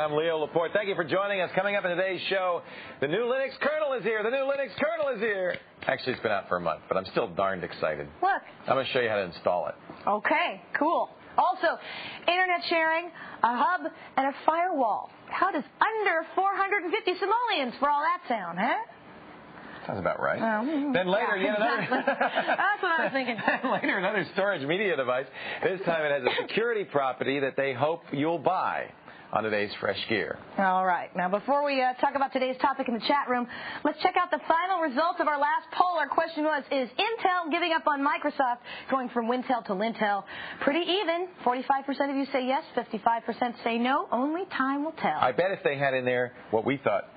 I'm Leo Laporte. Thank you for joining us. Coming up in today's show, the new Linux kernel is here. The new Linux kernel is here. Actually, it's been out for a month, but I'm still darned excited. Look. I'm going to show you how to install it. Okay, cool. Also, internet sharing, a hub, and a firewall. How does under 450 simoleons for all that sound, huh? Sounds about right. Then later, yet another. That's what I was thinking. Later, another storage media device. This time it has a security property that they hope you'll buy on today's Fresh Gear. All right. Now, before we talk about today's topic in the chat room, let's check out the final results of our last poll. Our question was, is Intel giving up on Microsoft, going from Wintel to Lintel? Pretty even. 45% of you say yes, 55% say no. Only time will tell. I bet if they had in there what we thought,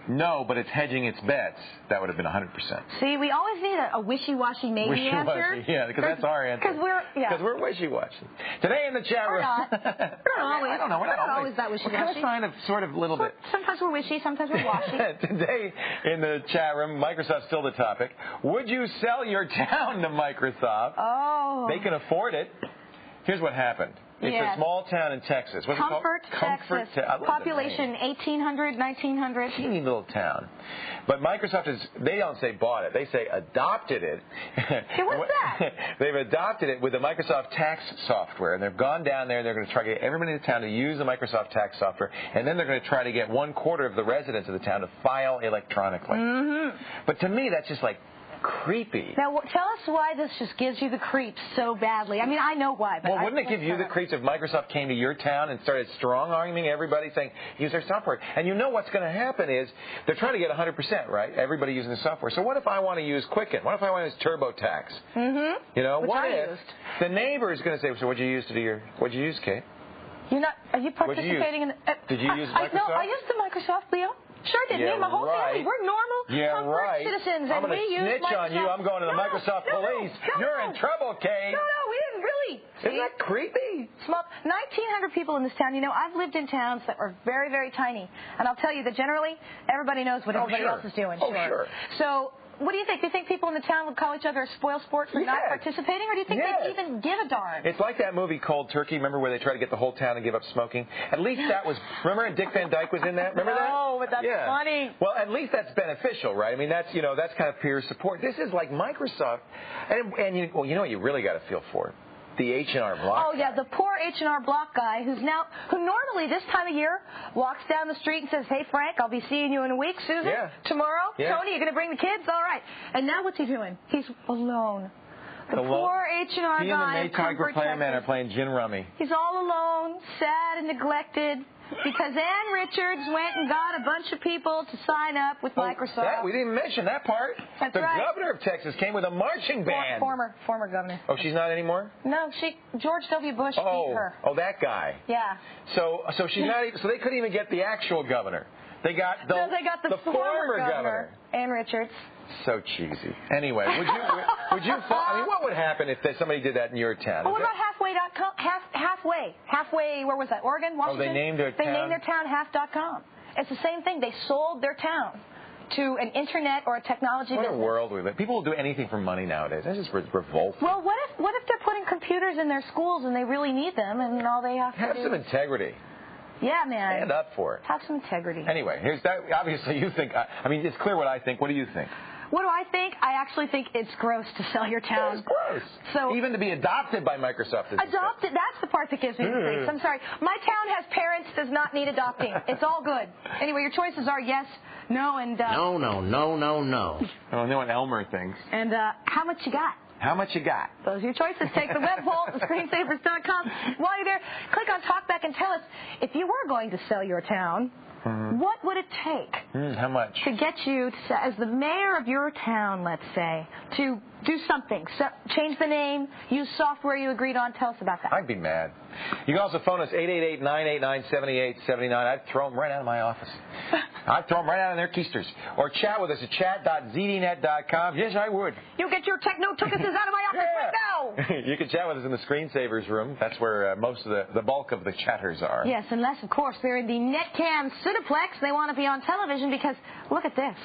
no, but it's hedging its bets, that would have been 100%. See, we always need a wishy-washy maybe answer. Yeah, because that's our answer. Because we're wishy-washy. Today in the chat room. We're not. I don't know. We're not always that wishy-washy. We're kind of, sort of, a little bit. Sometimes we're wishy, sometimes we're washy. Today in the chat room, Microsoft's still the topic. Would you sell your town to Microsoft? Oh. They can afford it. Here's what happened. It's a small town in Texas. What's Comfort, it called? Texas. Population 1,800, 1,900. Teeny little town. But Microsoft they don't say bought it. They say adopted it. Hey, what's that? They've adopted it with the Microsoft tax software. And they've gone down there and they're going to try to get everybody in the town to use the Microsoft tax software. And then they're going to try to get 1/4 of the residents of the town to file electronically. Mm-hmm. But to me, that's just like creepy. Now, tell us why this just gives you the creeps so badly. I mean, I know why. But well, wouldn't it give you the creeps if Microsoft came to your town and started strong-arming everybody saying, use their software? And you know what's going to happen is they're trying to get 100%, right? Everybody using the software. So what if I want to use Quicken? What if I want to use TurboTax? Mm-hmm. You know, what if the neighbor is going to say, so what'd you use, Kate? Are you participating in... Did you use Microsoft? No, I used the Microsoft, Leo. Sure did. Me and my whole family. We're normal, comfort citizens, I'm and we use snitch Microsoft. on you. I'm going to the Microsoft police. You're in trouble, Kate. No, we didn't really. Isn't that creepy? 1,900 people in this town. You know, I've lived in towns that were very, very tiny. And I'll tell you that generally, everybody knows what everybody else is doing. Sure. So... what do you think? Do you think people in the town would call each other a spoil sport for not participating? Or do you think they'd even give a darn? It's like that movie Cold Turkey. Remember where they tried to get the whole town to give up smoking? At least that was... Remember Dick Van Dyke was in that? Remember that? No, but that's funny. Well, at least that's beneficial, right? I mean, that's kind of peer support. This is like Microsoft. And you know what you really got to feel for? The H&R Block. Oh, yeah, the poor H&R Block guy who normally this time of year walks down the street and says, hey, Frank, I'll be seeing you in a week. Susan, tomorrow. Tony, you're going to bring the kids? All right. And now what's he doing? He's alone. The poor H&R guy. He and the Maytag Repairman are playing gin rummy. He's all alone, sad and neglected, because Ann Richards went and got a bunch of people to sign up with Microsoft. We didn't mention that part. That's the right. governor of Texas came with a marching band. Former governor. Oh, she's not anymore? No, George W. Bush beat her. Oh, that guy. Yeah. So she's not even, so they couldn't even get the actual governor. They got the former governor. Ann Richards. So cheesy. Anyway, would you I mean, what would happen if somebody did that in your town? Well, what about halfway.com? Halfway, where was that? Oregon? Washington? Oh, they named their town? They named their town half.com. It's the same thing. They sold their town to an internet or a technology business. What a world we live. People will do anything for money nowadays. That's just revolting. Well, what if they're putting computers in their schools and they really need them and all they have to do... Have some integrity. Yeah, man. Stand up for it. Have some integrity. Anyway, here's that. Obviously, you think... I mean, it's clear what I think. What do you think? What do I think? I actually think it's gross to sell your town. It's gross. So even to be adopted by Microsoft. Adopted? That's the part that gives me the creeps. I'm sorry. My town has parents, does not need adopting. It's all good. Anyway, your choices are yes, no, and... No. I don't know what Elmer thinks. And how much you got? How much you got? Those are your choices. Take the web poll at screensavers.com. While you're there, click on Talkback and tell us, if you were going to sell your town, what would it take? How much? To get you, as the mayor of your town, let's say, to do something. So, change the name, use software you agreed on. Tell us about that. I'd be mad. You can also phone us 888-989-7879. I'd throw them right out of my office. I'd throw them right out of their keisters. Or chat with us at chat.zdnet.com. Yes, I would. You get your techno-tookuses out of my office right now. You can chat with us in the screensavers room. That's where most of the bulk of the chatters are. Yes, unless, of course, they're in the Netcam Cineplex. They want to be on television because, look at this.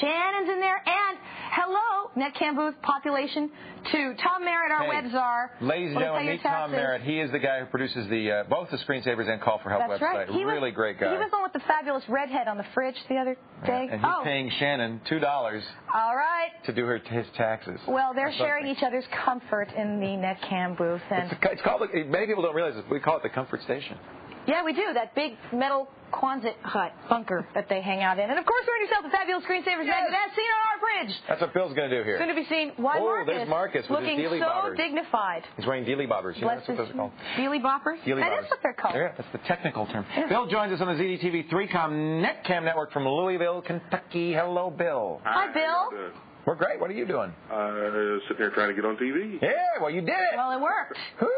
Shannon's in there, and hello, Netcam booth, population 2. Tom Merritt, our web czar. Ladies and gentlemen, meet Tom Merritt. He is the guy who produces both the Screensavers and Call for Help That's website. Right. Really great guy. He was the one with the fabulous redhead on the fridge the other day. And he's paying Shannon $2 all right. to do his taxes. Well, they're sharing each other's comfort in the Netcam booth. And it's called, many people don't realize this, we call it the Comfort Station. Yeah, we do. That big metal Quonset hut bunker that they hang out in. And, of course, earn yourself the fabulous Screensavers magnet as seen on our fridge. That's what Bill's going to do here. Soon to be seen. Why, Marcus? There's Marcus with looking his dealy so bobbers. Dignified. He's wearing dealy bobbers. You know, that's what those are called. Dealy boppers? Dealy bobbers. That is what they're called. Yeah, that's the technical term. Yeah. Bill joins us on the ZDTV 3Com Netcam network from Louisville, Kentucky. Hello, Bill. Hi, Bill. We're great. What are you doing? Sitting there trying to get on TV. Yeah, well, you did it. Well, it worked. Hoorah!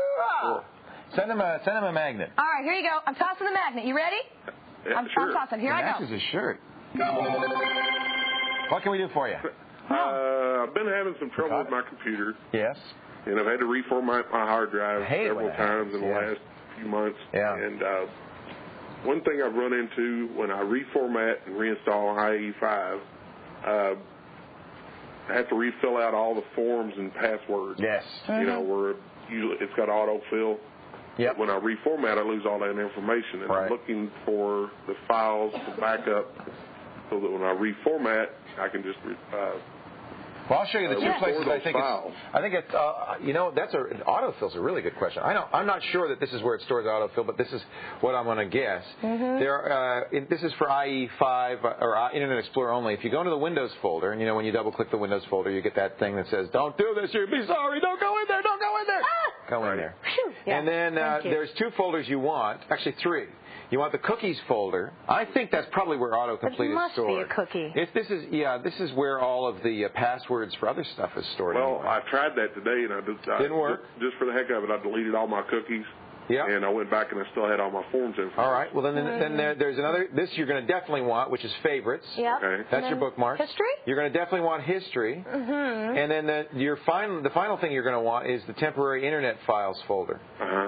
Cool. Send him a magnet. All right, here you go. I'm tossing the magnet. You ready? Yeah, I'm sure. tossing. Here I go. Matches his shirt. What can we do for you? I've been having some trouble with my computer. Yes. And I've had to reformat my hard drive several times in the Yeah. last few months. Yeah. And one thing I've run into when I reformat and reinstall IE5, I have to refill out all the forms and passwords. Yes. You know, where usually it's got autofill. Yep. When I reformat, I lose all that information. And I'm looking for the files to back up so that when I reformat, I can just well, I'll show you the two places I think it's, you know, autofill's a really good question. I'm not sure that this is where it stores autofill, but this is what I'm going to guess. This is for IE5 or Internet Explorer only. If you go into the Windows folder, and you know when you double-click the Windows folder, you get that thing that says, "Don't do this. You'll be sorry. Don't go in there. Don't go in there." Go in there. Yeah, and then there's two folders you want. Actually, three. You want the cookies folder. I think that's probably where autocomplete is stored. It must be a cookie. This is where all of the passwords for other stuff is stored. Well, I tried that today, and I didn't work. Just for the heck of it, I deleted all my cookies. Yeah. And I went back and I still had all my forms information. All right. Well, then there's another. This you're going to definitely want, which is favorites. Yeah. Okay. That's your bookmark. History. You're going to definitely want history. And then the final thing you're going to want is the temporary internet files folder.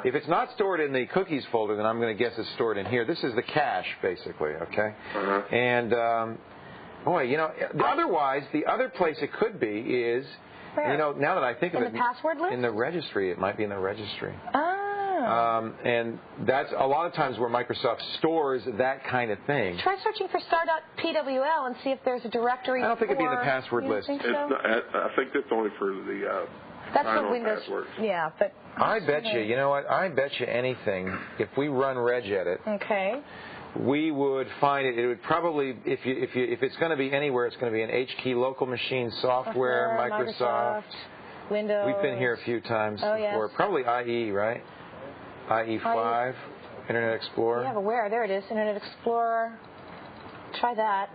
If it's not stored in the cookies folder, then I'm going to guess it's stored in here. This is the cache, basically. Okay. And boy, you know, otherwise the other place it could be is, where? you know, now that I think of it, in the password list? In the registry. It might be in the registry. And that's a lot of times where Microsoft stores that kind of thing. Try searching for star.pwl and see if there's a directory. I don't think it'd be in the password list. Think so? I think that's only for the that's for Windows. passwords. Yeah, but I bet you know what? I bet you anything. If we run regedit, we would find it. It would probably, if it's going to be anywhere, it's going to be an HKey local machine software, Microsoft, Windows. We've been here a few times before. Yes. Probably IE, right? IE5, Internet Explorer. Yeah, but where? There it is, Internet Explorer. Try that.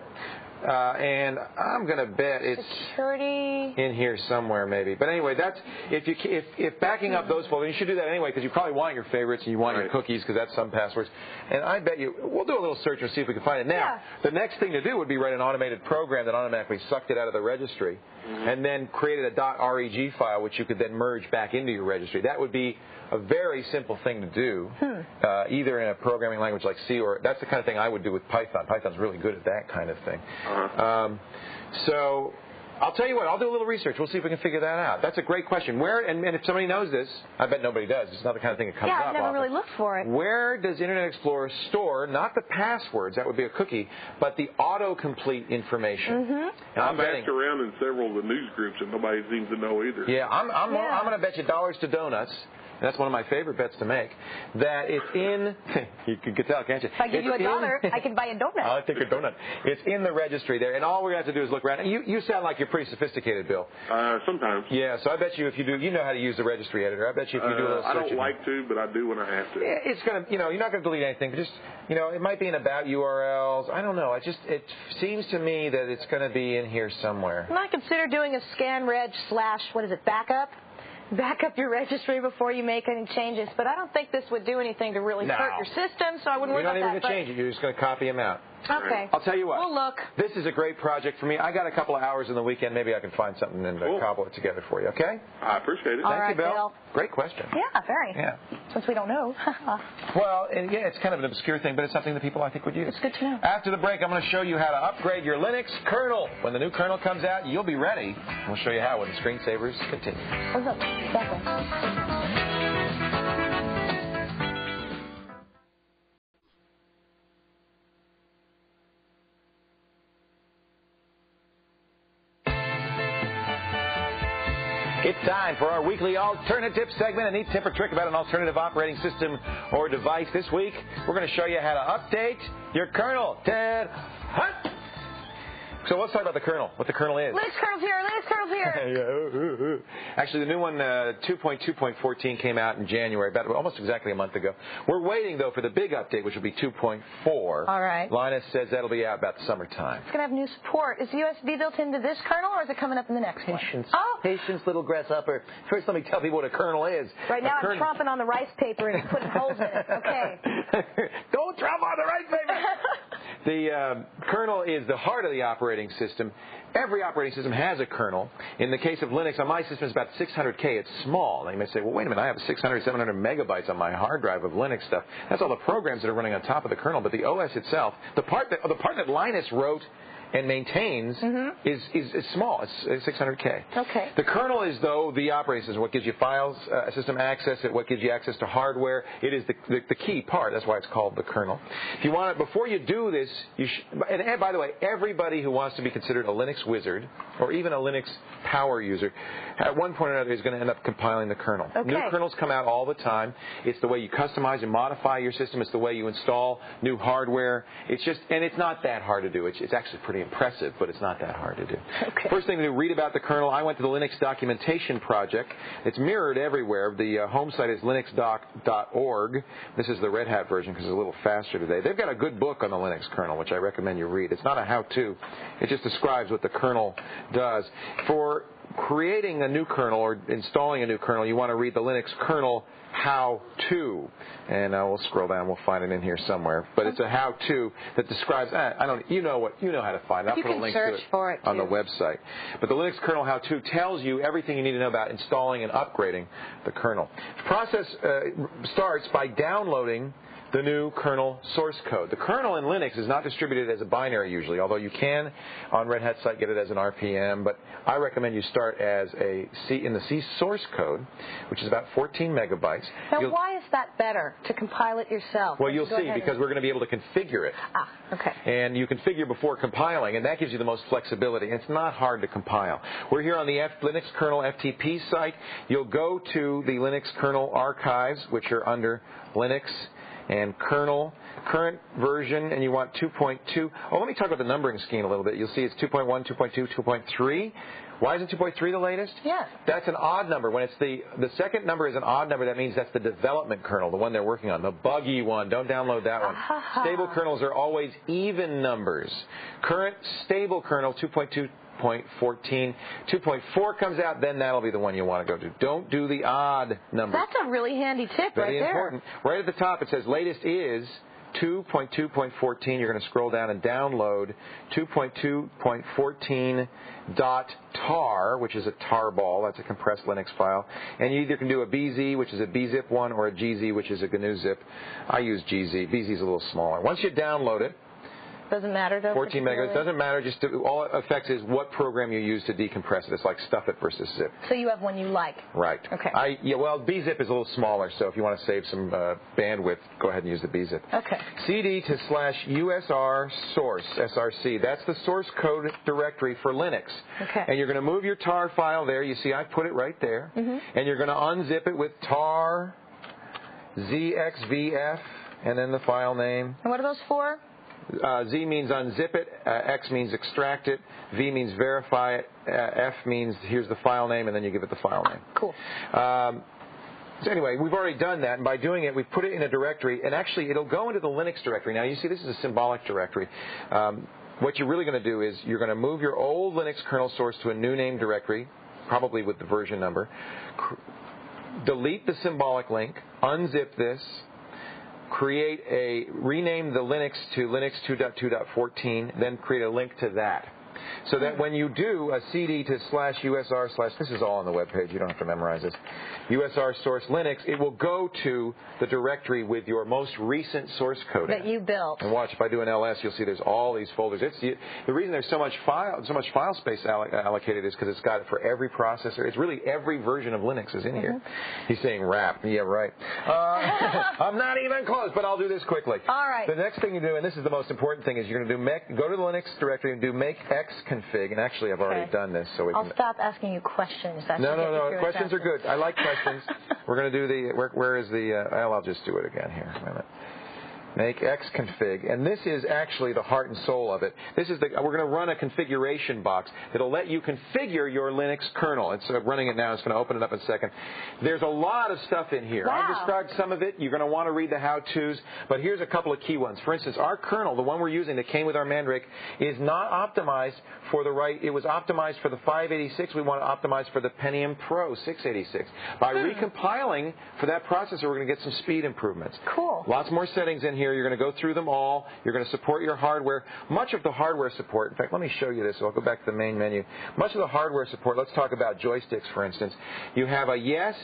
And I'm going to bet it's security in here somewhere, maybe. But anyway, that's if backing up those folders, you should do that anyway because you probably want your favorites and you want your cookies because that's some passwords. And I bet you we'll do a little search and see if we can find it. Now, the next thing to do would be write an automated program that automatically sucked it out of the registry and then created a .reg file which you could then merge back into your registry. That would be a very simple thing to do, either in a programming language like C or that's the kind of thing I would do with Python. Python's really good at that kind of thing. So I'll tell you what, I'll do a little research. We'll see if we can figure that out. That's a great question. Where, and if somebody knows this, I bet nobody does. It's not the kind of thing that comes up. Yeah, I've never often. really looked for it. Where does Internet Explorer store, not the passwords, that would be a cookie, but the autocomplete information? And I've asked around in several of the news groups, and nobody seems to know either. Yeah, I'm going to bet you dollars to donuts. That's one of my favorite bets to make. That it's in, you can tell, can't you? If I give you $1, I can buy a donut. I'll take a donut. It's in the registry there, and all we're going to have to do is look around. You sound like you're pretty sophisticated, Bill. Sometimes. Yeah, so I bet you if you do, you know how to use the registry editor. I bet you if you do a little searching. I don't like to, but I do when I have to. It's going to, you know, you're not going to delete anything. But just, you know, it might be in about URLs. I don't know. It seems to me that it's going to be in here somewhere. I might consider doing a scanreg / backup. Back up your registry before you make any changes, but I don't think this would do anything to really hurt your system, so I wouldn't worry about that. You're not even going to change it. You're just going to copy them out. Okay. I'll tell you what. We'll look. This is a great project for me. I got a couple of hours in the weekend. Maybe I can find something and cobble it together for you, okay? I appreciate it. Thank you, Bill. Great question. Yeah, very. Yeah. Since we don't know. Well, yeah, it's kind of an obscure thing, but it's something that people I think would use. It's good to know. After the break, I'm going to show you how to upgrade your Linux kernel. When the new kernel comes out, you'll be ready. We'll show you how when the screensavers continue. What's up? Exactly. It's time for our weekly alternative segment, a neat tip or trick about an alternative operating system or device. This week, we're going to show you how to update your kernel. Ted Hunt! So let's talk about the kernel, what the kernel is. Linux kernel's here. Linux kernel's here. Actually, the new one, 2.2.14, came out in January, about almost exactly a month ago. We're waiting, though, for the big update, which will be 2.4. All right. Linus says that'll be out about summertime. It's going to have new support. Is USB built into this kernel, or is it coming up in the next one? Patience. Oh. Patience, little grasshopper. First, let me tell people what a kernel is. Right now, I'm tromping on the rice paper and putting holes in it. Okay. Don't tromp on the rice paper. The kernel is the heart of the operating system. Every operating system has a kernel. In the case of Linux, on my system, it's about 600K. It's small. Now, you may say, well, wait a minute, I have 600, 700 megabytes on my hard drive of Linux stuff. That's all the programs that are running on top of the kernel. But the OS itself, the part that Linus wrote and maintains is small. It's 600K. Okay. The kernel is, though, the operating system, what gives you files, system access, what gives you access to hardware. It is the key part. That's why it's called the kernel. If you want it, before you do this, and by the way, everybody who wants to be considered a Linux wizard or even a Linux power user, at one point or another is going to end up compiling the kernel. Okay. New kernels come out all the time. It's the way you customize and modify your system. It's the way you install new hardware. And it's not that hard to do. It's actually pretty impressive, but it's not that hard to do. Okay. First thing to read about the kernel, I went to the Linux Documentation Project. It's mirrored everywhere. The home site is linuxdoc.org. This is the Red Hat version because it's a little faster today. They've got a good book on the Linux kernel, which I recommend you read. It's not a how-to. It just describes what the kernel does. For creating a new kernel or installing a new kernel, you want to read the Linux kernel how-to. And we'll scroll down. We'll find it in here somewhere. But it's a how-to that describes, you know how to find it. I'll put a link to it on the website. But the Linux kernel how-to tells you everything you need to know about installing and upgrading the kernel. The process starts by downloading the new kernel source code. The kernel in Linux is not distributed as a binary usually, although you can on Red Hat site get it as an RPM, but I recommend you start as in the C source code, which is about 14 megabytes. Now, why is that better, to compile it yourself? Well, you'll see, because we're going to be able to configure it. Okay. And you configure before compiling, and that gives you the most flexibility. And it's not hard to compile. We're here on the Linux kernel FTP site. You'll go to the Linux kernel archives, which are under Linux and kernel, current version, and you want 2.2. Oh, let me talk about the numbering scheme a little bit. You'll see it's 2.1, 2.2, 2.3. Why isn't 2.3 the latest? Yeah. That's an odd number. When it's the second number is an odd number, that means that's the development kernel, the one they're working on, the buggy one. Don't download that one. Stable kernels are always even numbers. Current stable kernel, 2.2.14. 2.4 comes out, then that'll be the one you want to go to. Don't do the odd number. That's a really handy tip Very right there. important. Right at the top it says latest is 2.2.14. You're going to scroll down and download 2.2.14.tar, which is a tarball. That's a compressed Linux file. And you either can do a BZ, which is a BZIP one, or a GZ, which is a GNU zip. I use GZ. BZ is a little smaller. Once you download it, doesn't matter, though. 14 megabytes. Doesn't matter. Just all it affects is what program you use to decompress it. It's like stuff it versus zip. So you have one you like. Right. Okay. BZIP is a little smaller, so if you want to save some bandwidth, go ahead and use the BZIP. Okay. CD/USR source, SRC. That's the source code directory for Linux. Okay. And you're going to move your tar file there. You see I put it right there. And you're going to unzip it with tar ZXVF and then the file name. And what are those for? Z means unzip it, X means extract it, V means verify it, F means here's the file name, and then you give it the file name. Cool. So anyway, we've already done that, and by doing it, we put it in a directory, and actually it'll go into the Linux directory. Now, you see this is a symbolic directory. What you're really going to do is you're going to move your old Linux kernel source to a new name directory, probably with the version number, delete the symbolic link, unzip this, rename the Linux to Linux 2.2.14, then create a link to that. So that when you do a CD to /USR/ this is all on the web page, you don't have to memorize this, USR source Linux, it will go to the directory with your most recent source code that you built. And watch, if I do an LS, you'll see there's all these folders. The reason there's so much file space allocated is because it's got it for every processor. It's really every version of Linux is in here. He's saying rap. Yeah, right. I'm not even close, but I'll do this quickly. All right. The next thing you do, and this is the most important thing, is you're going to go to the Linux directory and do make xconfig. And actually, I've already done this, so we can. I'll stop asking you questions. No. Questions are good. I like questions. We're going to do where is the? I'll just do it again here. Wait a minute. Make xconfig, and this is actually the heart and soul of it. We're going to run a configuration box that'll let you configure your Linux kernel. It's running it now. It's going to open it up in a second. There's a lot of stuff in here. Wow. I've described some of it. You're going to want to read the how-tos, but here's a couple of key ones. For instance, our kernel, the one we're using that came with our Mandrake, is not optimized for the right. It was optimized for the 586. We want to optimize for the Pentium Pro 686. By recompiling for that processor, we're going to get some speed improvements. Cool. Lots more settings in here. You're going to go through them all. You're going to support your hardware. Much of the hardware support, in fact, let me show you this. So I'll go back to the main menu. Much of the hardware support, let's talk about joysticks, for instance. You have a yes,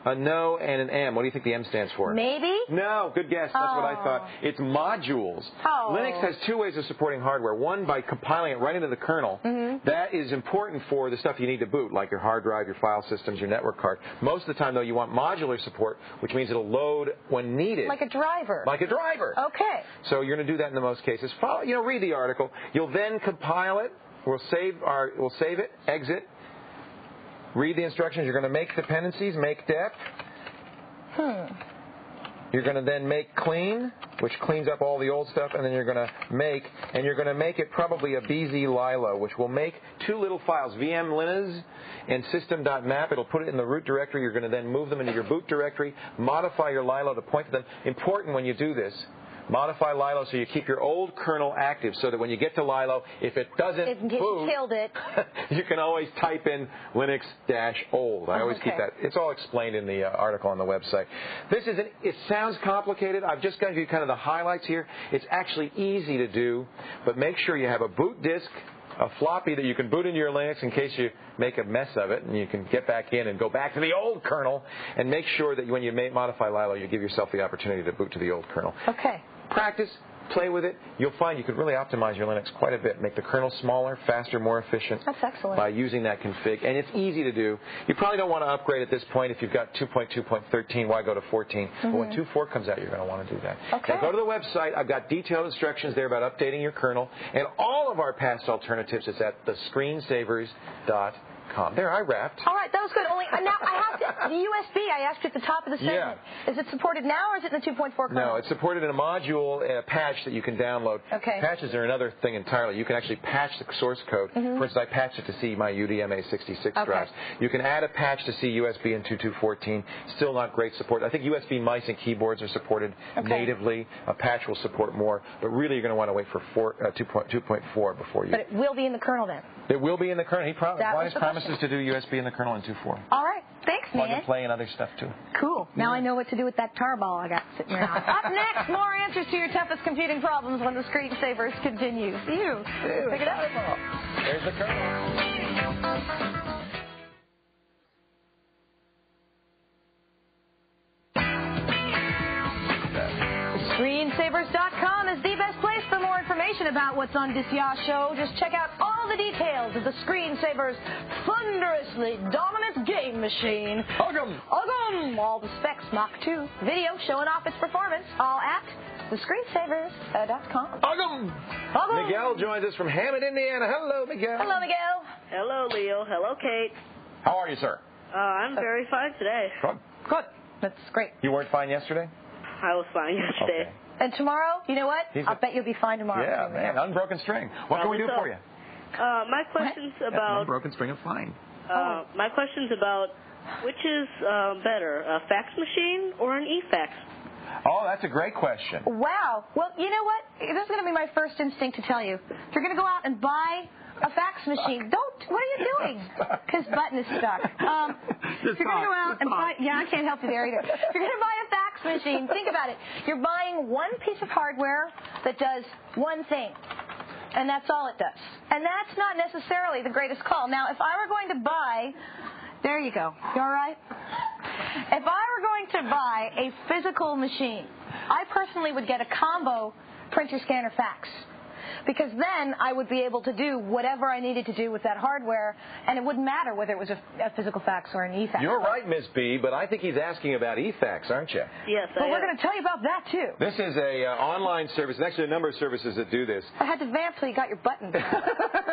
a no, and an M. What do you think the M stands for? Maybe? No, good guess. That's what I thought. It's modules. Oh. Linux has two ways of supporting hardware. One, by compiling it right into the kernel. That is important for the stuff you need to boot, like your hard drive, your file systems, your network card. Most of the time, though, you want modular support, which means it'll load when needed. Like a driver. Like a driver. Okay. So you're going to do that in the most cases. Read the article. You'll then compile it. We'll save it, exit. Read the instructions. You're going to make dependencies, make dep. You're going to then make clean, which cleans up all the old stuff, and then you're going to make it probably a BZ Lilo, which will make two little files, vmlinaz and system.map. It'll put it in the root directory. You're going to then move them into your boot directory, modify your Lilo to point to them. Important when you do this. Modify Lilo so you keep your old kernel active so that when you get to Lilo, if it doesn't boot, you killed it. you can always type in Linux-old. I always keep that. It's all explained in the article on the website. It sounds complicated. I've just given you kind of the highlights here. It's actually easy to do, but make sure you have a boot disk, a floppy that you can boot into your Linux in case you make a mess of it, and you can get back in and go back to the old kernel, and make sure that when you modify Lilo, you give yourself the opportunity to boot to the old kernel. Okay. Practice, play with it. You'll find you can really optimize your Linux quite a bit. Make the kernel smaller, faster, more efficient. That's excellent. By using that config. And it's easy to do. You probably don't want to upgrade at this point. If you've got 2.2.13, why go to 14? But when 2.4 comes out, you're going to want to do that. Okay. Now go to the website. I've got detailed instructions there about updating your kernel. And all of our past alternatives is at thescreensavers.com. There, I rapped. All right, that was good. Only now I have to. The USB I asked you at the top of the segment. Yeah. Is it supported now, or is it in the 2.4 kernel? No, it's supported in a module, a patch that you can download. Okay. Patches are another thing entirely. You can actually patch the source code. For instance, I patched it to see my UDMA66 drives. You can add a patch to see USB in 2.2.14. Still not great support. I think USB mice and keyboards are supported natively. A patch will support more, but really you're going to want to wait for 2.4 before you. But it will be in the kernel then. It will be in the kernel. He promises to do USB in the kernel in 2.4. All right. Thanks, man. Plug and play and other stuff, too. Cool. Now I know what to do with that tarball I got sitting around. Up next, more answers to your toughest computing problems when the Screensavers continues. Pick it up. There's the kernel. Screensavers.com is the best place for more information about what's on this ya show. Just check out all the details of the Screensavers' thunderously dominant game machine. Ugum! All the specs, Mach 2. Video showing off its performance, all at thescreensavers.com. Ugum! Miguel joins us from Hammond, Indiana. Hello, Miguel. Hello, Miguel. Hello, Leo. Hello, Kate. How are you, sir? I'm very fine today. Good. That's great. You weren't fine yesterday? I was fine yesterday. Okay. And tomorrow, you know what? I'll bet you'll be fine tomorrow. Yeah, man. Unbroken string. What can we do for you? My question's about... Unbroken string of fine. My question's about which is better, a fax machine or an e-fax? Oh, that's a great question. Wow. Well, you know what? This is going to be my first instinct to tell you. If you're going to go out and buy a fax machine, what are you doing? His button is stuck. If you're going to go out and buy... Yeah, I can't help you there either. If you're going to buy a fax machine, think about it. You're buying one piece of hardware that does one thing. And that's all it does. And that's not necessarily the greatest call. Now, if I were going to buy, there you go. You all right? If I were going to buy a physical machine, I personally would get a combo printer, scanner, fax. Because then I would be able to do whatever I needed to do with that hardware, and it wouldn't matter whether it was a physical fax or an e-fax. You're right, Miss B, but I think he's asking about e-fax, aren't you? Yes, Well, we're going to tell you about that, too. This is a online service. There's actually a number of services that do this. I had to vamp till you got your button.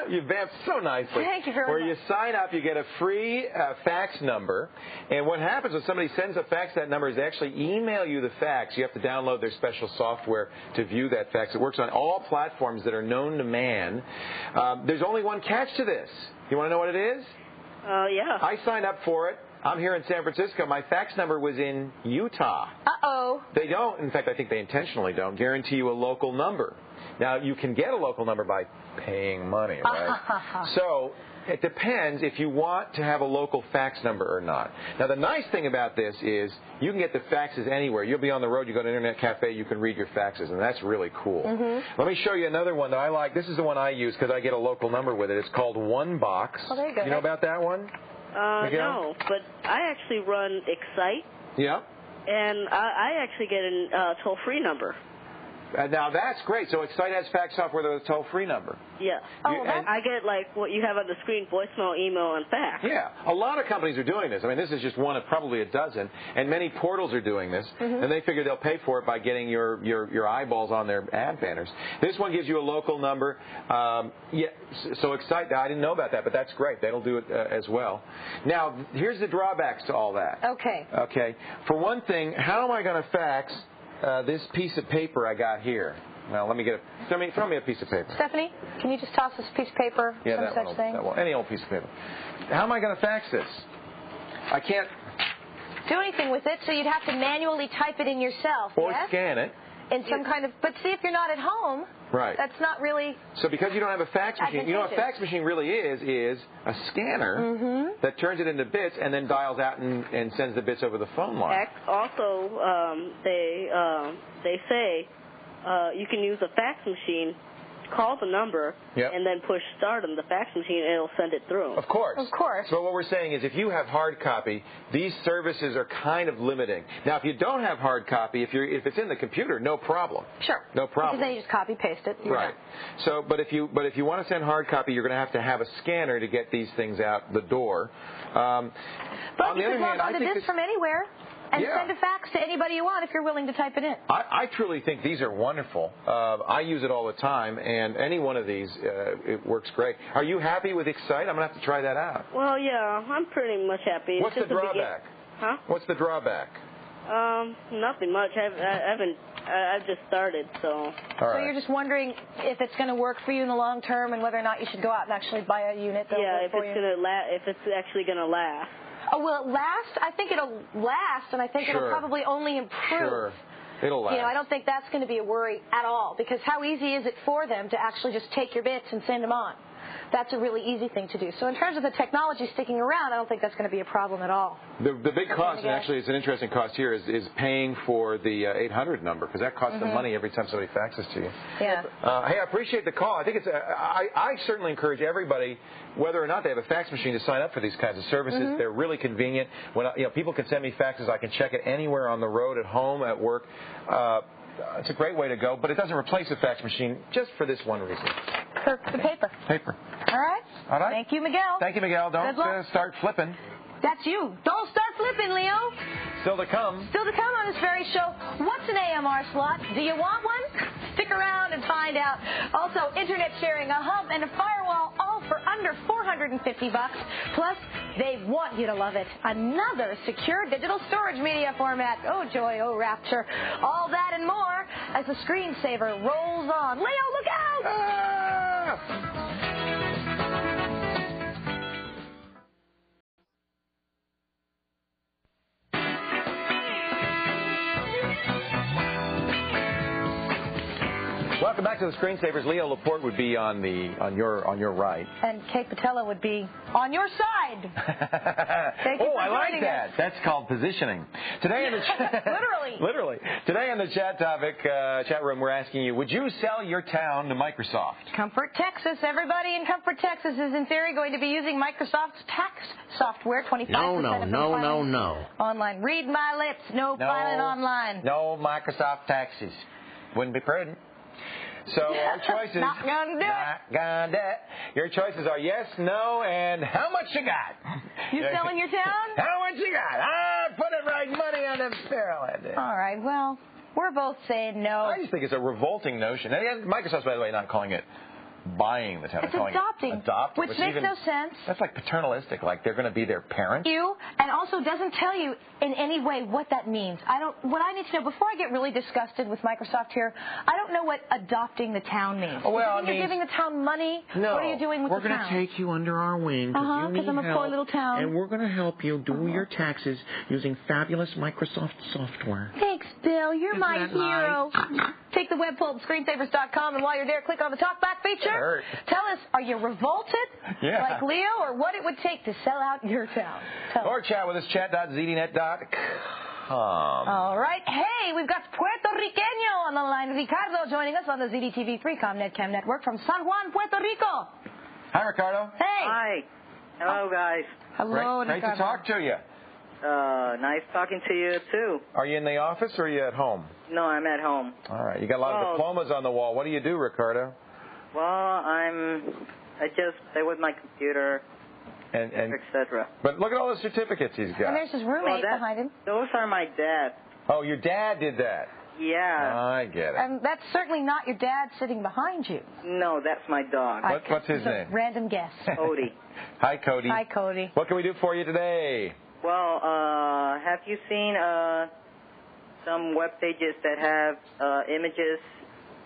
You vamped so nicely. Thank you very Where much. you sign up, you get a free fax number, and what happens when somebody sends a fax, that number is they actually email you the fax. You have to download their special software to view that fax. It works on all platforms that are known to man. There's only one catch to this. You want to know what it is? Yeah. I signed up for it. I'm here in San Francisco. My fax number was in Utah. Uh-oh. They don't, in fact, I think they intentionally don't, guarantee you a local number. Now, you can get a local number by paying money, right? So it depends if you want to have a local fax number or not. Now, the nice thing about this is you can get the faxes anywhere. You'll be on the road, you go to an internet cafe, you can read your faxes, and that's really cool. Let me show you another one that I like. This is the one I use because I get a local number with it. It's called One Box. Oh, there you go. You know about that one? No, but I actually run Excite. Yeah. And I actually get a toll-free number. Now, that's great. So Excite has fax software with a toll-free number. Yeah. And I get, like, what you have on the screen, voicemail, email, and fax. Yeah. A lot of companies are doing this. I mean, this is just one of probably a dozen. And many portals are doing this. And they figure they'll pay for it by getting your eyeballs on their ad banners. This one gives you a local number. So Excite, I didn't know about that, but that's great. That'll do it as well. Now, here's the drawbacks to all that. Okay. Okay. For one thing, how am I going to fax this piece of paper I got here? Now, let me get throw me a piece of paper. Stephanie, can you just toss this piece of paper? Yeah, some that such one. thing? That one. Any old piece of paper. How am I going to fax this? I can't do anything with it, so you'd have to manually type it in yourself. Or yes? scan it. In some kind of. But see, if you're not at home, right. That's not really. So because you don't have a fax machine, you know what a fax machine really is a scanner that turns it into bits and then dials out and sends the bits over the phone line. Also, they say you can use a fax machine, call the number, and then push start on the fax machine, and it'll send it through. Of course. Of course. So what we're saying is if you have hard copy, these services are kind of limiting. Now, if you don't have hard copy, if it's in the computer, no problem. Sure. No problem. Because then you just copy paste it. Right. So, but if you want to send hard copy, you're going to have a scanner to get these things out the door. But on you the other can log hand, onto this from anywhere and send a fax to anybody you want if you're willing to type it in. I truly think these are wonderful. I use it all the time, and any one of these, it works great. Are you happy with Excite? I'm going to have to try that out. Well, yeah, I'm pretty much happy. What's the drawback? Huh? What's the drawback? Nothing much. I've just started, so. All right. So you're just wondering if it's going to work for you in the long term and whether or not you should go out and actually buy a unit that will work for you? If it's actually going to last. Oh, will it last? I think it'll last, and I think it'll probably only improve. Sure. It'll last. You know, I don't think that's going to be a worry at all, because how easy is it for them to actually just take your bits and send them on? That's a really easy thing to do. So in terms of the technology sticking around, I don't think that's going to be a problem at all. The big cost, and actually it's an interesting cost here, is paying for the 800 number, because that costs them money every time somebody faxes to you. Yeah. Hey, I appreciate the call. I think I certainly encourage everybody, whether or not they have a fax machine, to sign up for these kinds of services. They're really convenient. When people can send me faxes, I can check it anywhere on the road, at home, at work. It's a great way to go, but it doesn't replace a fax machine just for this one reason. For the paper. Paper. All right. All right. Thank you, Miguel. Thank you, Miguel. Don't start flipping. That's you. Don't start flipping, Leo. Still to come. Still to come on this very show. What's an AMR slot? Do you want one? Stick around and find out. Also, internet sharing, a hub, and a firewall, all for under $450. Plus, they want you to love it. Another secure digital storage media format. Oh, joy, oh, rapture. All that and more as the screensaver rolls on. Leo, look out! Ah! Welcome Welcome back to the Screensavers. Leo Laporte would be on your right. And Kate Patella would be on your side. Thank you for I like joining that. us. That's called positioning. Today in the Literally. Today in the chat room, we're asking you, would you sell your town to Microsoft? Comfort, Texas. Everybody in Comfort, Texas is in theory going to be using Microsoft's tax software. 25% No. Online. Read my lips. No filing online. No Microsoft taxes. Wouldn't be prudent. So our choices. Not gonna do it. Not gonna do it. Your choices are yes, no, and how much you got. You selling your town? How much you got? Put it right money on the barrel. All right. Well, we're both saying no. I just think it's a revolting notion. And Microsoft's, by the way, not calling it buying the town. It's adopting, adopting, which makes no sense. That's like paternalistic, like they're going to be their parent. And also doesn't tell you in any way what that means. What I need to know, before I get really disgusted with Microsoft here, I don't know what adopting the town means. Well, you're giving the town money? No. What are you doing with the town? We're going to take you under our wing because I'm a poor little town. And we're going to help you do your taxes using fabulous Microsoft software. Thanks, Bill. You're my that hero. nice? Take the web poll at screensavers.com, and while you're there, click on the talkback feature. Tell us, are you revolted like Leo, or what it would take to sell out your town? Or chat with us, chat.zdnet.com. All right. Hey, we've got Puerto Riqueño on the line. Ricardo joining us on the ZDTV 3Com NetCam network from San Juan, Puerto Rico. Hi, Ricardo. Hey. Hi. Hello, guys. Hello, Great to talk to you. Nice talking to you, too. Are you in the office or are you at home? No, I'm at home. All right. You got a lot of diplomas on the wall. What do you do, Ricardo? Well, I just play with my computer, and etc. But look at all the certificates he's got. And there's his roommate behind him. Those are my dad. Oh, your dad did that? Yeah. I get it. And that's certainly not your dad sitting behind you. No, that's my dog. What's his name? Random guess. Cody. Hi, Cody. Hi, Cody. What can we do for you today? Well, have you seen some web pages that have images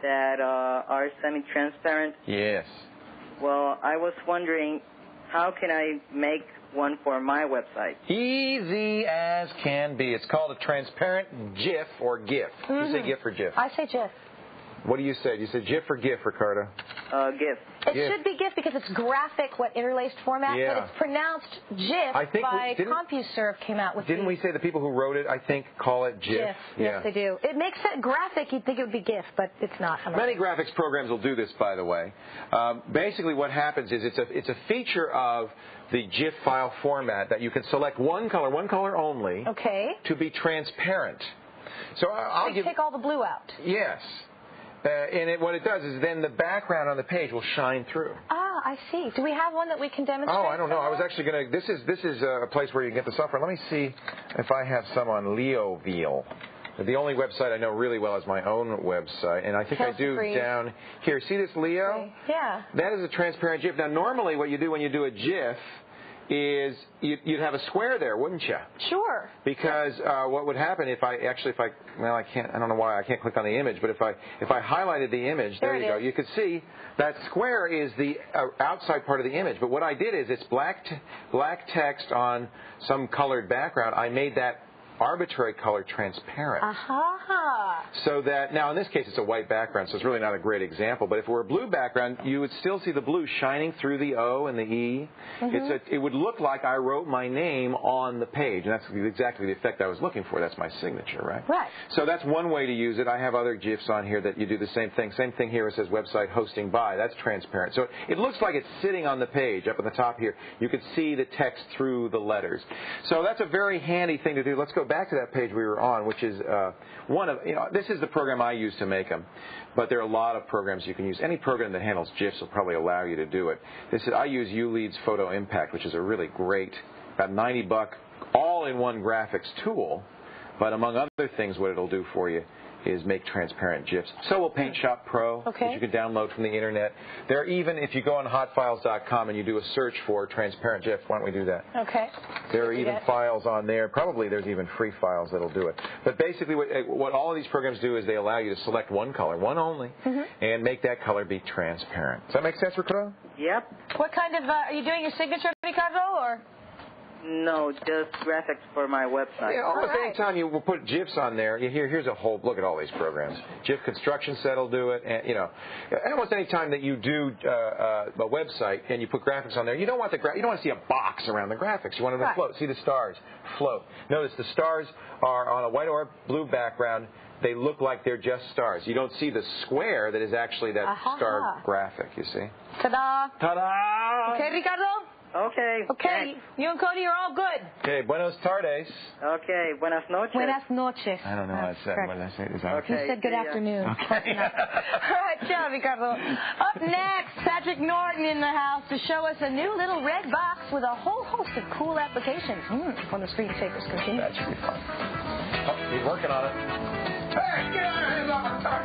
that are semi-transparent? Yes. Well, I was wondering, how can I make one for my website? Easy as can be. It's called a transparent GIF or GIF. You say GIF or GIF? I say GIF. What do you say? Do you say GIF or GIF, Ricardo? GIF. It should be GIF because it's graphic, interlaced format, but it's pronounced GIF by CompuServe came out with Didn't we say the people who wrote it, I think, call it GIF? GIF. Yes, they do. It makes it graphic. You'd think it would be GIF, but it's not. Many graphics programs will do this, by the way. Basically what happens is it's a feature of the GIF file format that you can select one color only, to be transparent. So I'll take all the blue out. Yes. And what it does is then the background on the page will shine through. Ah, I see. Do we have one that we can demonstrate? Oh, I don't know. I was actually going to... This is a place where you can get the software. Let me see if I have some on Leoville. The only website I know really well is my own website, and I think I do down here. See this, Leo? Yeah. That is a transparent GIF. Now, normally what you do when you do a GIF is you'd have a square there, wouldn't you? Sure. Because what would happen if I can't. I don't know why I can't click on the image, but if I highlighted the image, there you go. You could see that square is the outside part of the image. But what I did is it's black text on some colored background. I made that arbitrary color transparent. So that, now in this case it's a white background, so it's really not a great example, but if it were a blue background, you would still see the blue shining through the O and the E. It would look like I wrote my name on the page, and that's exactly the effect I was looking for. That's my signature, right? Right. So that's one way to use it. I have other GIFs on here that you do the same thing. Same thing here, it says website hosting by. That's transparent. So it looks like it's sitting on the page up in the top here. You can see the text through the letters. So that's a very handy thing to do. Let's go back to that page we were on, which is one of, this is the program I use to make them, but there are a lot of programs you can use. Any program that handles GIFs will probably allow you to do it. I use ULead's Photo Impact, which is a really great, about $90 all-in-one graphics tool, but among other things, what it'll do for you is make transparent GIFs. So will Paint Shop Pro, which you can download from the internet. There are even, if you go on hotfiles.com and you do a search for transparent GIF, why don't we do that? Okay. There are even files on there. Probably there's even free files that'll do it. But basically what all of these programs do is they allow you to select one color, one only, and make that color be transparent. Does that make sense, Ricardo? Yep. What kind of, are you doing your signature, Ricardo, or? No, just graphics for my website. Yeah, almost any time you will put GIFs on there, here's a whole look at all these programs. GIF construction set will do it, and almost any time that you do a website and you put graphics on there, you don't want you don't want to see a box around the graphics. You want them to float. See the stars float. Notice the stars are on a white or blue background. They look like they're just stars. You don't see the square that is actually that star graphic. You see? Ta-da! Ta-da! Okay, Ricardo. Okay. Okay, thanks. you and Cody are all good. Okay, buenos tardes. Okay, buenas noches. Buenas noches. I don't know how I said. What did I say? Is that Okay. You said good afternoon. Okay. All right, ciao, Ricardo. Up next, Patrick Norton in the house to show us a new little red box with a whole host of cool applications. When the screensavers continue. That should be fun. Oh, he's working on it. Hey, get out of here, my car.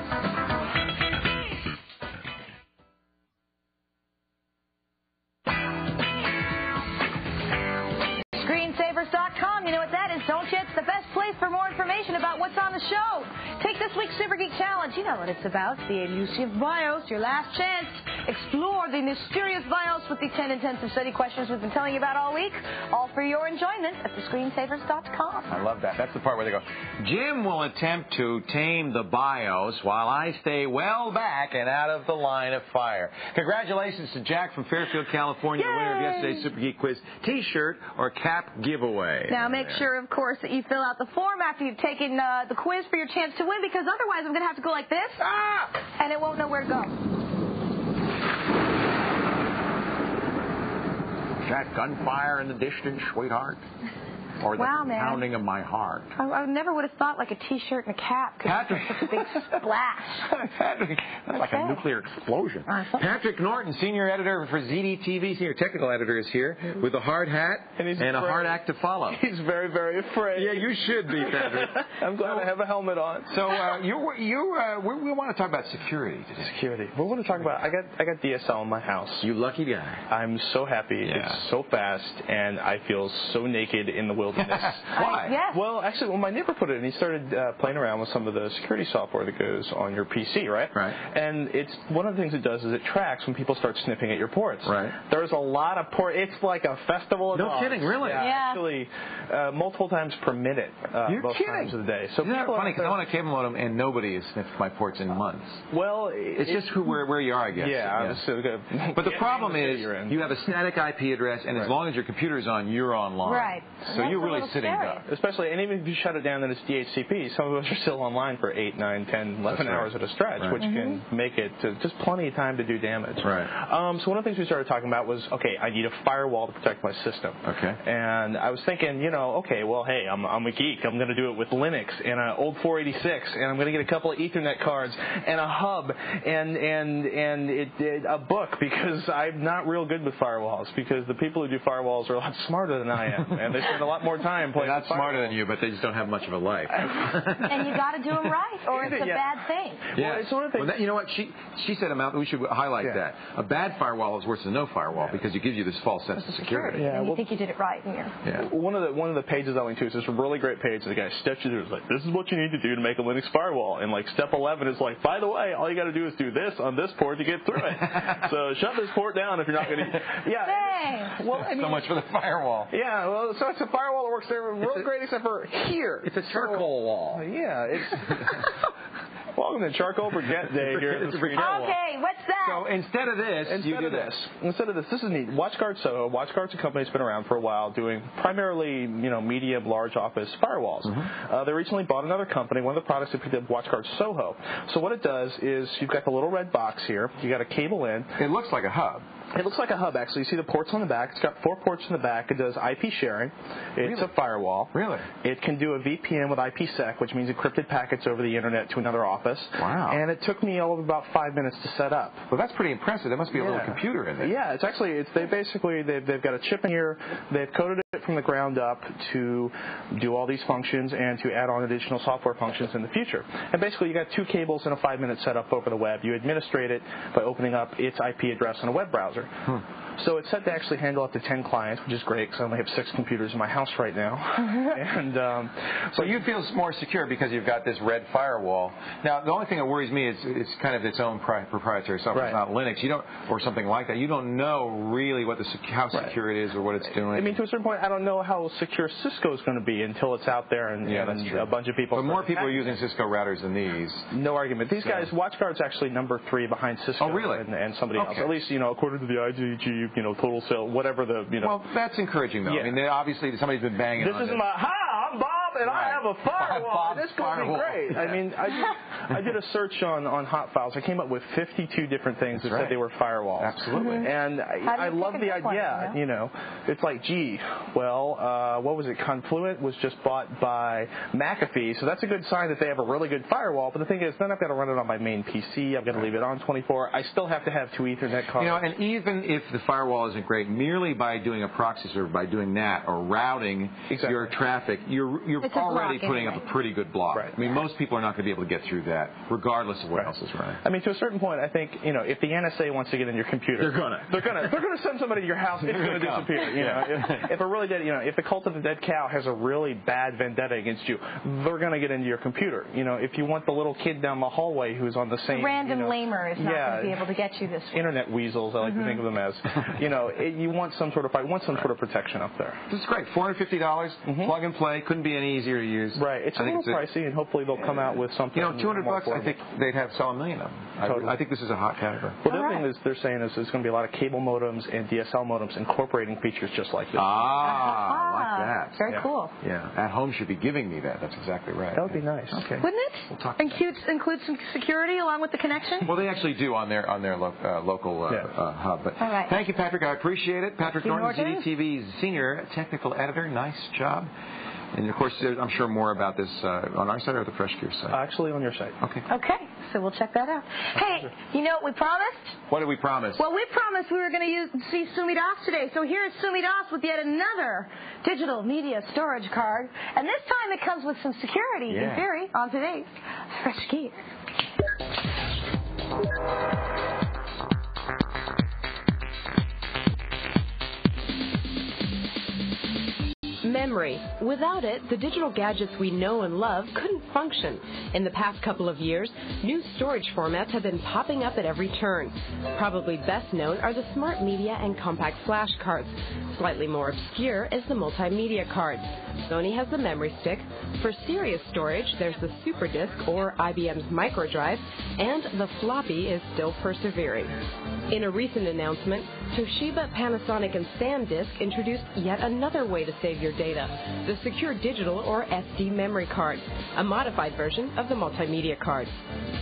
Screensavers.com, you know what that is, don't you? It's the best place for more information about what's on the show. Take this week's Super Geek Challenge. You know what it's about. The elusive BIOS, your last chance. Explore the mysterious BIOS with the 10 intensive study questions we've been telling you about all week. All for your enjoyment at thescreensavers.com. I love that. That's the part where they go, Jim will attempt to tame the BIOS while I stay well back and out of the line of fire. Congratulations to Jack from Fairfield, California, the winner of yesterday's Super Geek Quiz T-shirt or cap giveaway. Now make sure, of course, that you fill out the form after you've taken the quiz for your chance to win, because otherwise I'm going to have to go like this, and it won't know where to go. That gunfire in the distance, sweetheart? Or the pounding of my heart? I never would have thought like a T-shirt and a cap could make such a big splash. Patrick, that's like a nuclear explosion. Patrick Norton, senior editor for ZDTV, senior technical editor, is here with a hard hat and a hard act to follow. He's very, very afraid. Yeah, you should be, Patrick. I'm glad I have a helmet on. So we want to talk about security today. Security. We want to talk about. I got DSL in my house. You lucky guy. I'm so happy. Yeah. It's so fast, and I feel so naked in the wilderness. Why? Yes. Well, actually, when my neighbor put it in, he started playing around with some of the security software that goes on your PC, right? Right. And it's one of the things it does is it tracks when people start snipping at your ports. Right. There's a lot of port. It's like a festival of dogs. kidding, really? Yeah. Actually, multiple times per minute. You're both kidding. times of the day. So isn't that funny? Because I want a cable modem, and nobody has sniffed my ports in months. Well, it's just where you are, I guess. Yeah. But the problem is you have a static IP address, and as long as your computer is on, you're online. Right. So you're really sitting duck. Especially, and even if you shut it down, then it's DHCP. Some of us are still online for 8, 9, 10, 11 hours at a stretch, which can make it just plenty of time to do damage. Right. So one of the things we started talking about was, okay, I need a firewall to protect my system. Okay. And I was thinking, okay, well, hey, I'm a geek. I'm going to do it with Linux and an old 486, and I'm going to get a couple of Ethernet cards and a hub and a book, because I'm not real good with firewalls, because the people who do firewalls are a lot smarter than I am, and they spend a lot more time playing. They're not smarter than you, but they just don't have much of a life. And you got to do them right, or it's a bad thing. Yeah. Well, it's one of the things. You know what? She said we should highlight that. A bad firewall is worse than no firewall because it gives you this false sense of security. And you think you did it right. One of the pages I went to is this really great page. The guy steps you through. It's like, this is what you need to do to make a Linux firewall. And like step 11 is like, by the way, all you got to do is do this on this port to get through it. So shut this port down if you're not going to. Yeah. Thanks. Well, I mean, so much for the firewall. Yeah. Well, so it's a firewall that works there real great, except for here. It's a charcoal wall. Yeah. It's. Welcome to Charcoal Brigade Day here at the Screen. Okay, what's that? So instead of this, you do this. Instead of this, this is neat. WatchGuard Soho. WatchGuard's a company that's been around for a while, doing primarily, medium, large office firewalls. They recently bought another company. One of the products they picked up, WatchGuard Soho. So what it does is you've got the little red box here. You got a cable in. It looks like a hub. It looks like a hub, actually. You see the ports on the back. It's got 4 ports in the back. It does IP sharing. It's a firewall. Really? It can do a VPN with IPsec, which means encrypted packets over the internet to another office. Wow. And it took me all of about 5 minutes to set up. Well, that's pretty impressive. There must be a little computer in there. Yeah, it's actually, they've got a chip in here. They've coded it from the ground up to do all these functions and to add on additional software functions in the future. And basically, you got 2 cables and a 5-minute setup over the web. You administrate it by opening up its IP address in a web browser. So it's set to actually handle up to 10 clients, which is great because I only have 6 computers in my house right now. And so you feel more secure because you've got this red firewall. Now, the only thing that worries me is it's kind of its own proprietary software. It's not Linux. You don't, or something like that. You don't know really what how secure it is or what it's doing. I mean, to a certain point, I don't know how secure Cisco is going to be until it's out there and a bunch of people. But more people are using Cisco routers than these. No argument. These guys, WatchGuard's actually number 3 behind Cisco. Oh, really? And somebody else. At least, according to the IGG, total sale, whatever the, Well, that's encouraging, though. I mean, obviously somebody's been banging on this. This is I'm Bob, and I have a firewall. This is going to be great. I mean, I did a search on Hot Files. I came up with 52 different things that said they were firewalls. Absolutely. And I love the idea, It's like, what was it? Confluent was just bought by McAfee, so that's a good sign that they have a really good firewall. But the thing is, then I've got to run it on my main PC. I've got to leave it on 24. I still have to have 2 Ethernet cards. And even if the firewall isn't great, merely by doing a proxy server, by doing that, or routing your traffic, you're already putting up a pretty good block. Right. I mean, most people are not going to be able to get through that, regardless of what else is running. I mean, to a certain point, I think if the NSA wants to get in your computer, they're gonna send somebody to your house. It's going to disappear. If a really dead, if the cult of the dead cow has a really bad vendetta against you, they're going to get into your computer. If you want the little kid down the hallway who's on the same random lamer is not going to be able to get you this way. Internet weasels, I like to think of them as. You want some sort of protection up there. This is great. $450, plug and play. Couldn't be any easier to use. Right. It's a little pricey, and hopefully they'll come out with something. $200. I think they'd sell 1 million of them. Totally. I think this is a hot category. Well, the other thing is they're saying is there's going to be a lot of cable modems and DSL modems incorporating features just like this. I like that. Very cool. Yeah. At home should be giving me that. That's exactly right. That would be nice. Okay. Wouldn't it? We'll talk include some security along with the connection? Well, they actually do on their local hub. But all right. Thank you, Patrick. I appreciate it. Patrick Norton, ZDTV's senior technical editor. Nice job. And, of course, I'm sure more about this on our site or the Fresh Gear site? Actually, on your site. Okay. Okay, so we'll check that out. Hey, you know what we promised? What did we promise? Well, we promised we were going to see Sumi Das today. So here's Sumi Das with yet another digital media storage card. And this time it comes with some security, in theory, on today's Fresh Gear. Memory. Without it, the digital gadgets we know and love couldn't function. In the past couple of years, new storage formats have been popping up at every turn. Probably best known are the smart media and compact flash cards. Slightly more obscure is the multimedia card. Sony has the memory stick. For serious storage, there's the Super Disk or IBM's microdrive, and the floppy is still persevering. In a recent announcement, Toshiba, Panasonic, and SanDisk introduced yet another way to save your data, the Secure Digital or SD memory card, a modified version of the multimedia card.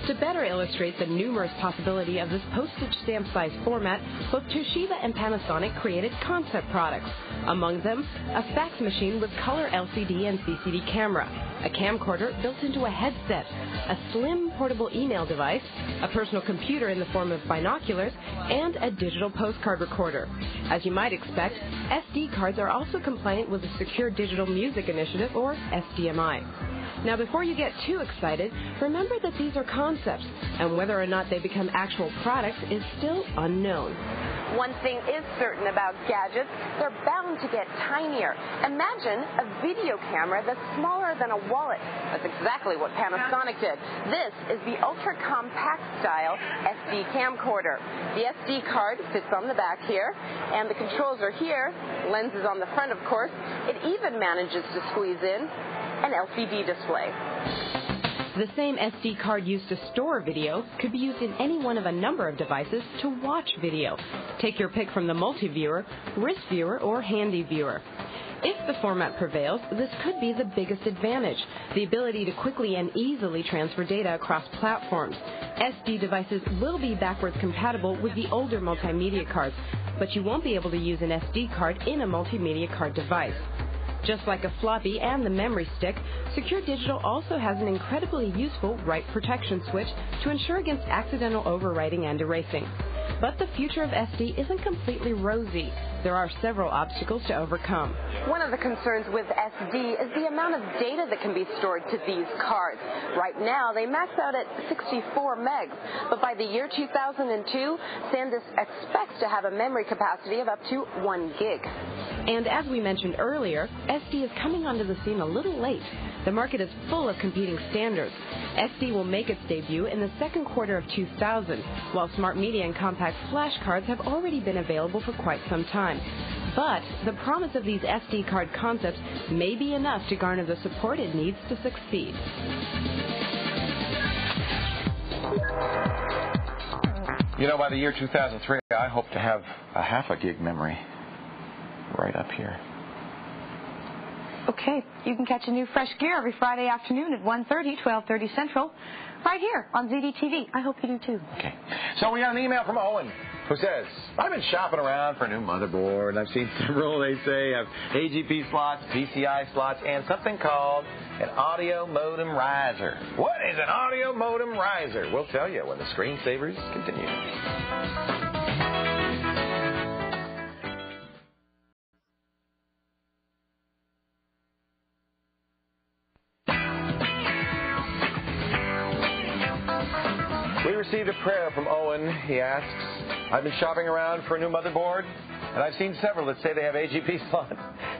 To better illustrate the numerous possibility of this postage stamp size format, both Toshiba and Panasonic created concept products. Among them, a fax machine with color LCD and CCD camera, a camcorder built into a headset, a slim portable email device, a personal computer in the form of binoculars, and a digital postcard recorder. As you might expect, SD cards are also compliant with the Secure Digital Music Initiative, or SDMI. Now, before you get too excited, remember that these are concepts, and whether or not they become actual products is still unknown. One thing is certain about gadgets, they're bound to get tinier. Imagine a video camera that's smaller than a wallet. That's exactly what Panasonic did. This is the ultra-compact style SD camcorder. The SD card fits on the back here, and the controls are here, lenses on the front, of course. It even manages to squeeze in an LCD display. The same SD card used to store video could be used in any one of a number of devices to watch video. Take your pick from the multi-viewer, wrist viewer, or handy viewer. If the format prevails, this could be the biggest advantage, the ability to quickly and easily transfer data across platforms. SD devices will be backwards compatible with the older multimedia cards, but you won't be able to use an SD card in a multimedia card device. Just like a floppy and the memory stick, Secure Digital also has an incredibly useful write protection switch to ensure against accidental overwriting and erasing. But the future of SD isn't completely rosy. there are several obstacles to overcome. One of the concerns with SD is the amount of data that can be stored to these cards. Right now, they max out at 64 megs, but by the year 2002, SanDisk expects to have a memory capacity of up to 1 gig. And as we mentioned earlier, SD is coming onto the scene a little late. The market is full of competing standards. SD will make its debut in the second quarter of 2000, while smart media and compact flash cards have already been available for quite some time. But the promise of these SD card concepts may be enough to garner the support it needs to succeed. You know, by the year 2003, I hope to have a half a gig memory right up here. Okay, you can catch a new Fresh Gear every Friday afternoon at 1:30, 12:30 Central, right here on ZDTV. I hope you do too. Okay. So we got an email from Owen who says, I've been shopping around for a new motherboard, and I've seen several, they say, have AGP slots, PCI slots, and something called an audio modem riser. What is an audio modem riser? We'll tell you when the screensavers continue. We received a prayer from Owen. He asks, I've been shopping around for a new motherboard, and I've seen several that say they have AGP slots,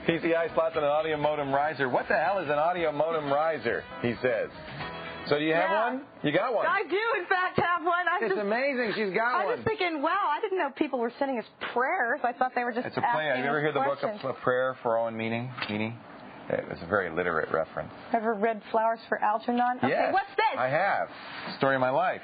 PCI slots, and an audio modem riser. What the hell is an audio modem riser, he says. So do you have one? You got one? I do, in fact, have one. It's amazing. She's got one. I'm just thinking, wow, I didn't know people were sending us prayers. I thought they were just It's a play. Have you ever heard the book A Prayer for Owen Meany? It's a very literate reference. Ever read Flowers for Algernon? Okay, yes, what's this? I have. Story of my life.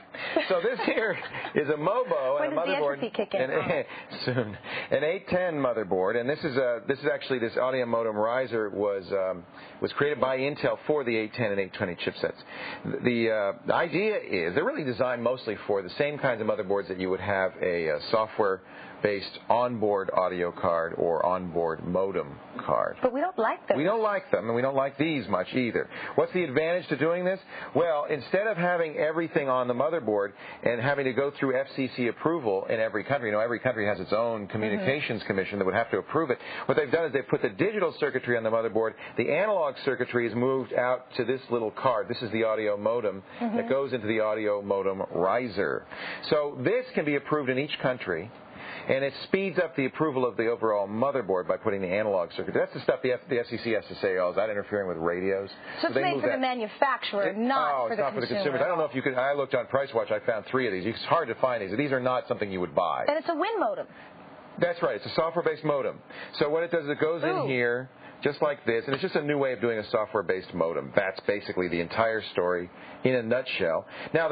So this here is a Mobo and a motherboard. When does the entropy kick in? Soon. An 810 motherboard, and this is actually this audio modem riser was created by Intel for the 810 and 820 chipsets. The idea is they're really designed mostly for the same kinds of motherboards that you would have a software-based onboard audio card or onboard modem card. But we don't like them. We don't like them, and we don't like these much either. What's the advantage to doing this? Well, instead of having everything on the motherboard and having to go through FCC approval in every country, every country has its own communications commission that would have to approve it. What they've done is they've put the digital circuitry on the motherboard. The analog circuitry is moved out to this little card. This is the audio modem that goes into the audio modem riser. So this can be approved in each country. And it speeds up the approval of the overall motherboard by putting the analog circuit. That's the stuff the FCC has to say, is that interfering with radios? So it's made for the manufacturer, not for the for the consumers. I don't know if you could. I looked on PriceWatch. I found 3 of these. It's hard to find these. These are not something you would buy. And it's a WIN modem. That's right. It's a software-based modem. So what it does is it goes in here just like this, and it's just a new way of doing a software-based modem. That's basically the entire story in a nutshell. Now,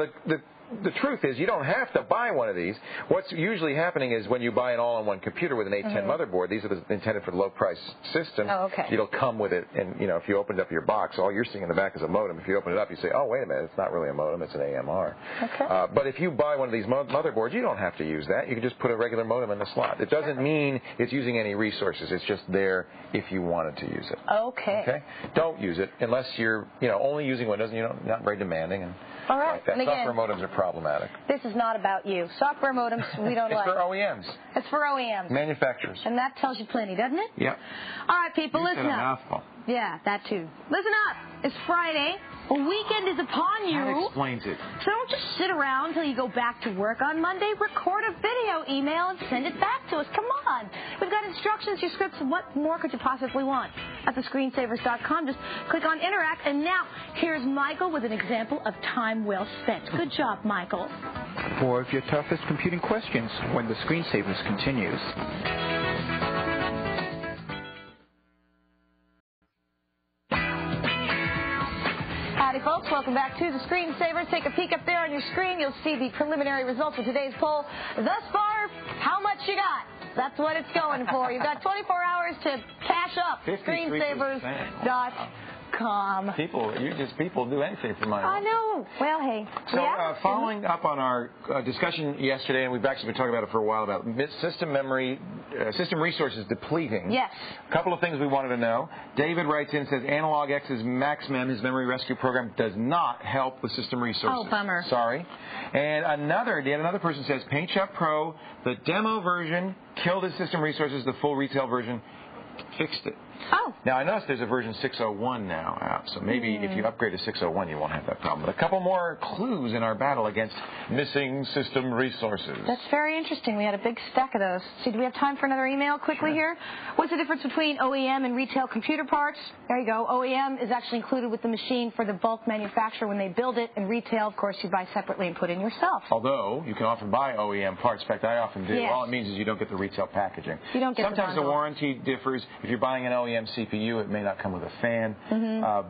the truth is you don't have to buy one of these. What's usually happening is when you buy an all-in-one computer with an 810 motherboard, these are intended for the low-price system. Oh, okay. It'll come with it, and, if you opened up your box, all you're seeing in the back is a modem. If you open it up, you say, oh, wait a minute, it's not really a modem, it's an AMR. Okay. But if you buy one of these motherboards, you don't have to use that. You can just put a regular modem in the slot. It doesn't mean it's using any resources. It's just there if you wanted to use it. Okay. Don't use it unless you're, only using Windows and not very demanding. And all right. Like that. And again, software modems are problematic. This is not about you. Software modems we don't like. It's for OEMs. It's for OEMs. Manufacturers. And that tells you plenty, doesn't it? Yeah. All right, people, listen up. Mouthful. Yeah, that too. Listen up. It's Friday. A weekend is upon you. That explains it. So don't just sit around until you go back to work on Monday. Record a video, email, and send it back to us. Come on. We've got instructions, your scripts, and what more could you possibly want? At thescreensavers.com, just click on Interact. And now, here's Michael with an example of time well spent. Good job, Michael. More of your toughest computing questions when the Screensavers continues. Howdy, folks. Welcome back to the Screensavers. Take a peek up there on your screen. You'll see the preliminary results of today's poll. Thus far, how much you got? That's what it's going for. You've got 24 hours to cash up. Screensavers.com. calm. People do anything for money. I know. Well, hey. So following up on our discussion yesterday, and we've actually been talking about it for a while, about system memory, system resources depleting. Yes. A couple of things we wanted to know. David writes in and says Analog X's MaxMem, his memory rescue program, does not help with system resources. Oh, bummer. Sorry. And another person says PaintShop Pro, the demo version killed his system resources. The full retail version fixed it. Oh. Now, I noticed there's a version 601 now out, so maybe if you upgrade to 601, you won't have that problem. But a couple more clues in our battle against missing system resources. That's very interesting. We had a big stack of those. See, do we have time for another email quickly here? What's the difference between OEM and retail computer parts? There you go. OEM is actually included with the machine for the bulk manufacturer when they build it, and retail, of course, you buy separately and put in yourself. Although, you can often buy OEM parts. In fact, I often do. Yes. All it means is you don't get the retail packaging. You don't get Sometimes the warranty differs. If you're buying an OEM CPU, it may not come with a fan,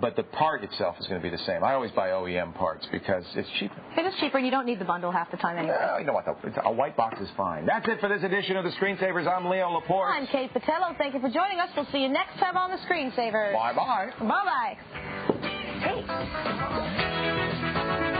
but the part itself is going to be the same. I always buy OEM parts because it's cheaper. It is cheaper, and you don't need the bundle half the time anyway. You know what? A white box is fine. That's it for this edition of the Screensavers. I'm Leo Laporte. I'm Kate Patello. Thank you for joining us. We'll see you next time on the Screensavers. Bye-bye. Bye-bye. Hey.